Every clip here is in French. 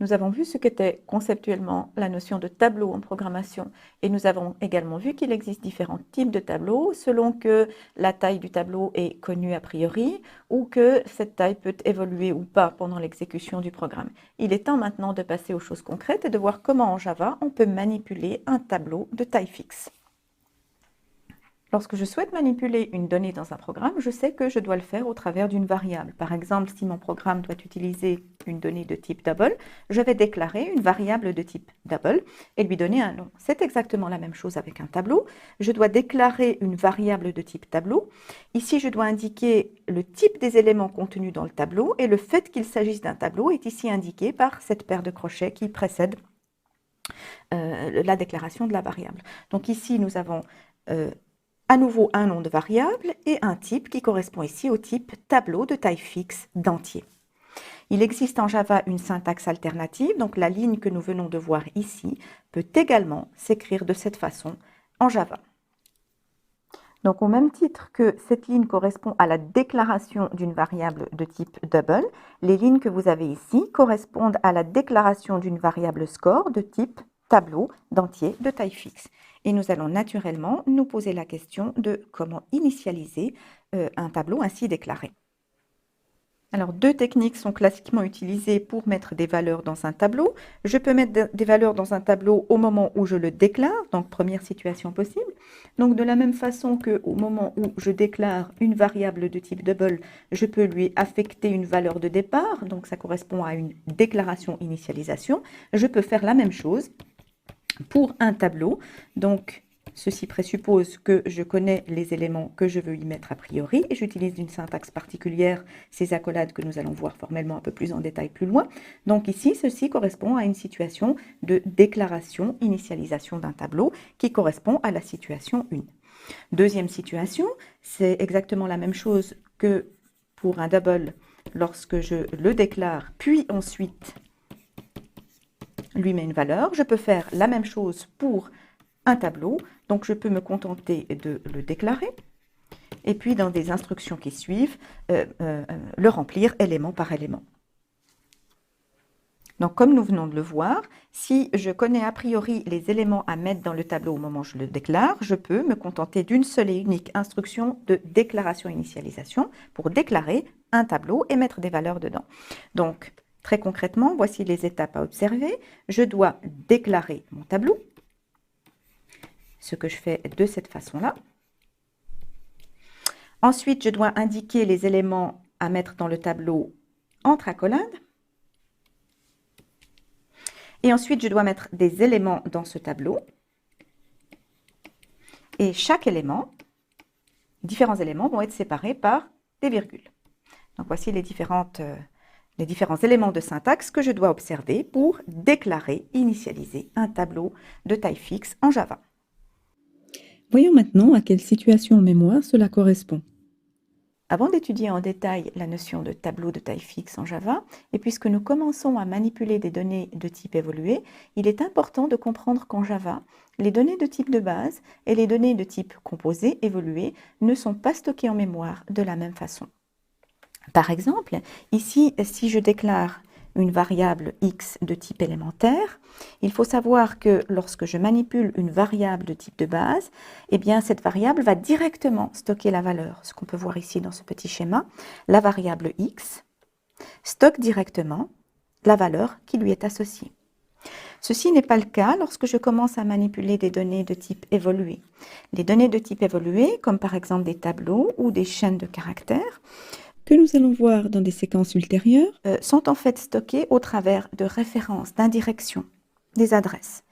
Nous avons vu ce qu'était conceptuellement la notion de tableau en programmation et nous avons également vu qu'il existe différents types de tableaux selon que la taille du tableau est connue a priori ou que cette taille peut évoluer ou pas pendant l'exécution du programme. Il est temps maintenant de passer aux choses concrètes et de voir comment en Java on peut manipuler un tableau de taille fixe. Lorsque je souhaite manipuler une donnée dans un programme, je sais que je dois le faire au travers d'une variable. Par exemple, si mon programme doit utiliser une donnée de type double, je vais déclarer une variable de type double et lui donner un nom. C'est exactement la même chose avec un tableau. Je dois déclarer une variable de type tableau. Ici, je dois indiquer le type des éléments contenus dans le tableau et le fait qu'il s'agisse d'un tableau est ici indiqué par cette paire de crochets qui précède la déclaration de la variable. Donc ici, nous avons à nouveau un nom de variable et un type qui correspond ici au type tableau de taille fixe d'entier. Il existe en Java une syntaxe alternative, donc la ligne que nous venons de voir ici peut également s'écrire de cette façon en Java. Donc au même titre que cette ligne correspond à la déclaration d'une variable de type double, les lignes que vous avez ici correspondent à la déclaration d'une variable score de type tableau d'entier de taille fixe. Et nous allons naturellement nous poser la question de comment initialiser un tableau ainsi déclaré. Alors, deux techniques sont classiquement utilisées pour mettre des valeurs dans un tableau. Je peux mettre des valeurs dans un tableau au moment où je le déclare, donc première situation possible. Donc, de la même façon qu'au moment où je déclare une variable de type double, je peux lui affecter une valeur de départ, donc ça correspond à une déclaration initialisation. Je peux faire la même chose pour un tableau. Donc, ceci présuppose que je connais les éléments que je veux y mettre a priori et j'utilise une syntaxe particulière, ces accolades que nous allons voir formellement un peu plus en détail plus loin. Donc ici, ceci correspond à une situation de déclaration, initialisation d'un tableau qui correspond à la situation 1. Deuxième situation, c'est exactement la même chose que pour un double lorsque je le déclare, puis ensuite lui met une valeur. Je peux faire la même chose pour un tableau, donc je peux me contenter de le déclarer et puis dans des instructions qui suivent, le remplir élément par élément. Donc comme nous venons de le voir, si je connais a priori les éléments à mettre dans le tableau au moment où je le déclare, je peux me contenter d'une seule et unique instruction de déclaration-initialisation pour déclarer un tableau et mettre des valeurs dedans. Donc très concrètement, voici les étapes à observer. Je dois déclarer mon tableau, ce que je fais de cette façon-là. Ensuite, je dois indiquer les éléments à mettre dans le tableau entre accolades. Et ensuite, je dois mettre des éléments dans ce tableau. Et chaque élément, différents éléments vont être séparés par des virgules. Donc voici les différents éléments de syntaxe que je dois observer pour déclarer, initialiser un tableau de taille fixe en Java. Voyons maintenant à quelle situation en mémoire cela correspond. Avant d'étudier en détail la notion de tableau de taille fixe en Java, et puisque nous commençons à manipuler des données de type évolué, il est important de comprendre qu'en Java, les données de type de base et les données de type composé évolué ne sont pas stockées en mémoire de la même façon. Par exemple, ici, si je déclare une variable x de type élémentaire, il faut savoir que lorsque je manipule une variable de type de base, eh bien cette variable va directement stocker la valeur. Ce qu'on peut voir ici dans ce petit schéma, la variable x stocke directement la valeur qui lui est associée. Ceci n'est pas le cas lorsque je commence à manipuler des données de type évolué. Les données de type évolué, comme par exemple des tableaux ou des chaînes de caractères, que nous allons voir dans des séquences ultérieures, sont en fait stockées au travers de références, d'indirections, des adresses.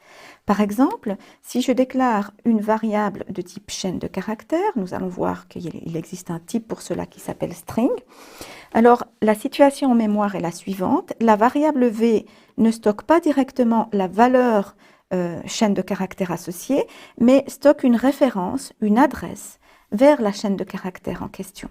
Par exemple, si je déclare une variable de type chaîne de caractères, nous allons voir qu'il existe un type pour cela qui s'appelle string. Alors, la situation en mémoire est la suivante. La variable v ne stocke pas directement la valeur chaîne de caractères associée, mais stocke une référence, une adresse vers la chaîne de caractères en question.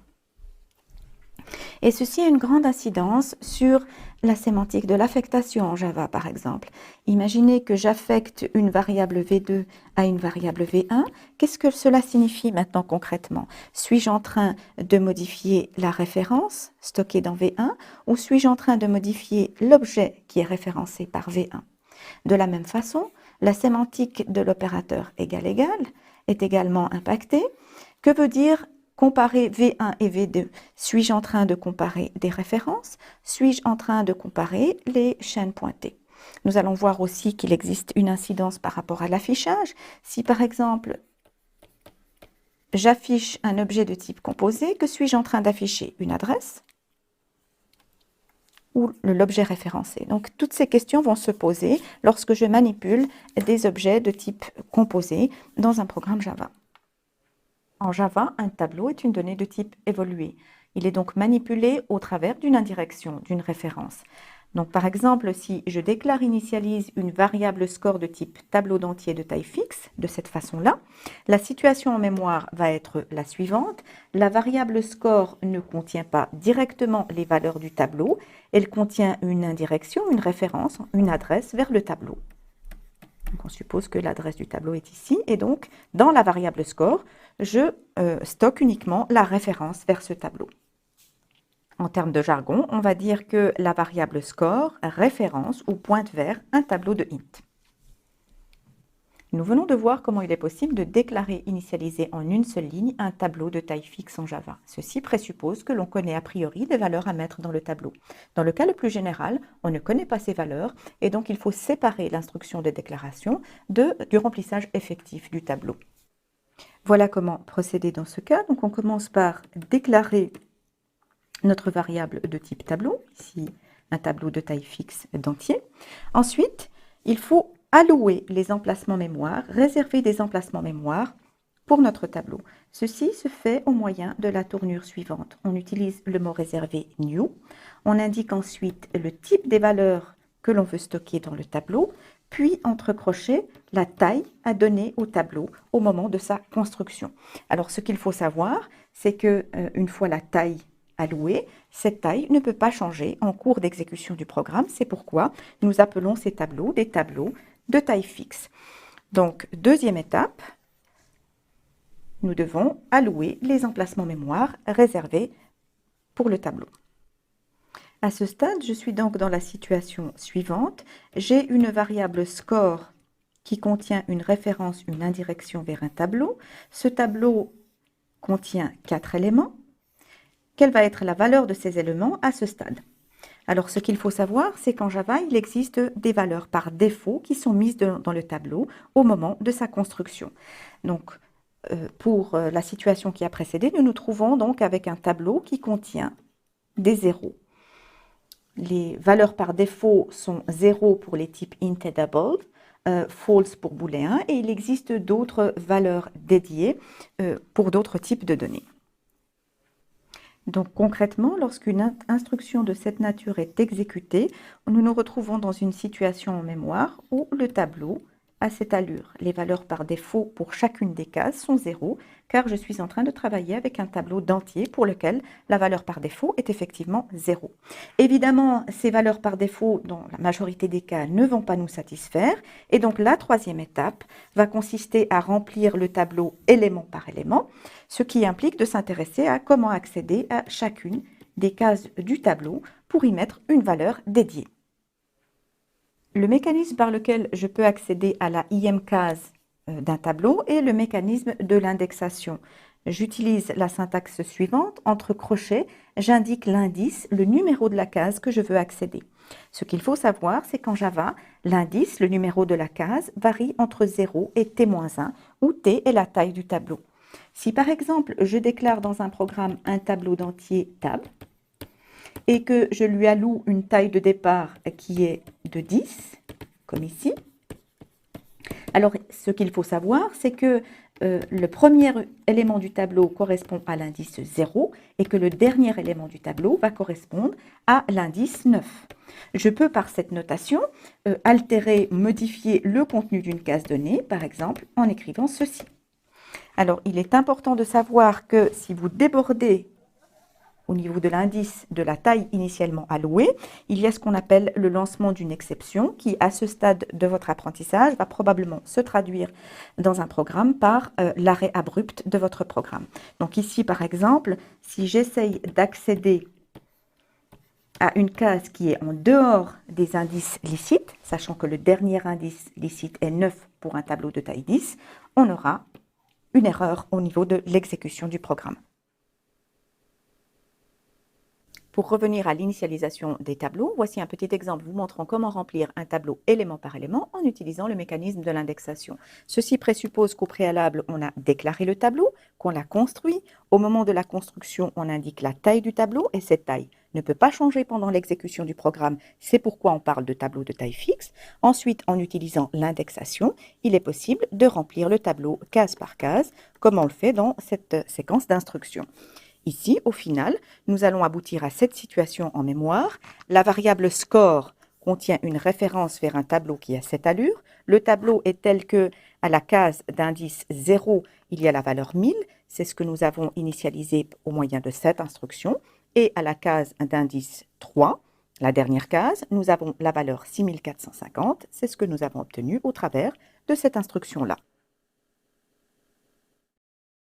Et ceci a une grande incidence sur la sémantique de l'affectation en Java, par exemple. Imaginez que j'affecte une variable V2 à une variable V1. Qu'est-ce que cela signifie maintenant concrètement? Suis-je en train de modifier la référence stockée dans V1 ou suis-je en train de modifier l'objet qui est référencé par V1? De la même façon, la sémantique de l'opérateur égal est également impactée. Que veut dire comparer V1 et V2? Suis-je en train de comparer des références? Suis-je en train de comparer les chaînes pointées? Nous allons voir aussi qu'il existe une incidence par rapport à l'affichage. Si par exemple, j'affiche un objet de type composé, que suis-je en train d'afficher? Une adresse ou l'objet référencé? Donc, toutes ces questions vont se poser lorsque je manipule des objets de type composé dans un programme Java. En Java, un tableau est une donnée de type évolué. Il est donc manipulé au travers d'une indirection, d'une référence. Donc, par exemple, si je déclare initialise une variable score de type tableau d'entier de taille fixe, de cette façon-là, la situation en mémoire va être la suivante. La variable score ne contient pas directement les valeurs du tableau, elle contient une indirection, une référence, une adresse vers le tableau. Donc, on suppose que l'adresse du tableau est ici, et donc, dans la variable score, je stocke uniquement la référence vers ce tableau. En termes de jargon, on va dire que la variable score référence ou pointe vers un tableau de int. Nous venons de voir comment il est possible de déclarer initialiser en une seule ligne un tableau de taille fixe en Java. Ceci présuppose que l'on connaît a priori les valeurs à mettre dans le tableau. Dans le cas le plus général, on ne connaît pas ces valeurs et donc il faut séparer l'instruction de déclaration du remplissage effectif du tableau. Voilà comment procéder dans ce cas. Donc on commence par déclarer notre variable de type tableau, ici un tableau de taille fixe d'entier. Ensuite, il faut allouer les emplacements mémoire, réserver des emplacements mémoire pour notre tableau. Ceci se fait au moyen de la tournure suivante. On utilise le mot réservé new. On indique ensuite le type des valeurs que l'on veut stocker dans le tableau, puis entre crochets, la taille à donner au tableau au moment de sa construction. Alors, ce qu'il faut savoir, c'est que une fois la taille allouée, cette taille ne peut pas changer en cours d'exécution du programme. C'est pourquoi nous appelons ces tableaux des tableaux de taille fixe. Donc, deuxième étape, nous devons allouer les emplacements mémoire réservés pour le tableau. À ce stade, je suis donc dans la situation suivante. J'ai une variable score qui contient une référence, une indirection vers un tableau. Ce tableau contient 4 éléments. Quelle va être la valeur de ces éléments à ce stade? Alors, ce qu'il faut savoir, c'est qu'en Java, il existe des valeurs par défaut qui sont mises dans le tableau au moment de sa construction. Donc, pour la situation qui a précédé, nous nous trouvons donc avec un tableau qui contient des zéros. Les valeurs par défaut sont 0 pour les types int et double, false pour booléen, et il existe d'autres valeurs dédiées pour d'autres types de données. Donc concrètement, lorsqu'une instruction de cette nature est exécutée, nous nous retrouvons dans une situation en mémoire où le tableau a cette allure. Les valeurs par défaut pour chacune des cases sont 0, car je suis en train de travailler avec un tableau d'entier pour lequel la valeur par défaut est effectivement 0. Évidemment, ces valeurs par défaut, dans la majorité des cas, ne vont pas nous satisfaire, et donc la troisième étape va consister à remplir le tableau élément par élément, ce qui implique de s'intéresser à comment accéder à chacune des cases du tableau pour y mettre une valeur dédiée. Le mécanisme par lequel je peux accéder à la IM case d'un tableau est le mécanisme de l'indexation. J'utilise la syntaxe suivante. Entre crochets, j'indique l'indice, le numéro de la case que je veux accéder. Ce qu'il faut savoir, c'est qu'en Java, l'indice, le numéro de la case, varie entre 0 et t-1, où t est la taille du tableau. Si par exemple, je déclare dans un programme un tableau d'entier tab, et que je lui alloue une taille de départ qui est de 10, comme ici. Alors, ce qu'il faut savoir, c'est que le premier élément du tableau correspond à l'indice 0 et que le dernier élément du tableau va correspondre à l'indice 9. Je peux, par cette notation, altérer, modifier le contenu d'une case donnée, par exemple, en écrivant ceci. Alors, il est important de savoir que si vous débordez au niveau de l'indice de la taille initialement allouée, il y a ce qu'on appelle le lancement d'une exception qui, à ce stade de votre apprentissage, va probablement se traduire dans un programme par l'arrêt abrupt de votre programme. Donc ici, par exemple, si j'essaye d'accéder à une case qui est en dehors des indices licites, sachant que le dernier indice licite est 9 pour un tableau de taille 10, on aura une erreur au niveau de l'exécution du programme. Pour revenir à l'initialisation des tableaux, voici un petit exemple vous montrant comment remplir un tableau élément par élément en utilisant le mécanisme de l'indexation. Ceci présuppose qu'au préalable, on a déclaré le tableau, qu'on l'a construit. Au moment de la construction, on indique la taille du tableau et cette taille ne peut pas changer pendant l'exécution du programme. C'est pourquoi on parle de tableau de taille fixe. Ensuite, en utilisant l'indexation, il est possible de remplir le tableau case par case, comme on le fait dans cette séquence d'instructions. Ici, au final, nous allons aboutir à cette situation en mémoire. La variable score contient une référence vers un tableau qui a cette allure. Le tableau est tel que, à la case d'indice 0, il y a la valeur 1000. C'est ce que nous avons initialisé au moyen de cette instruction. Et à la case d'indice 3, la dernière case, nous avons la valeur 6450. C'est ce que nous avons obtenu au travers de cette instruction-là.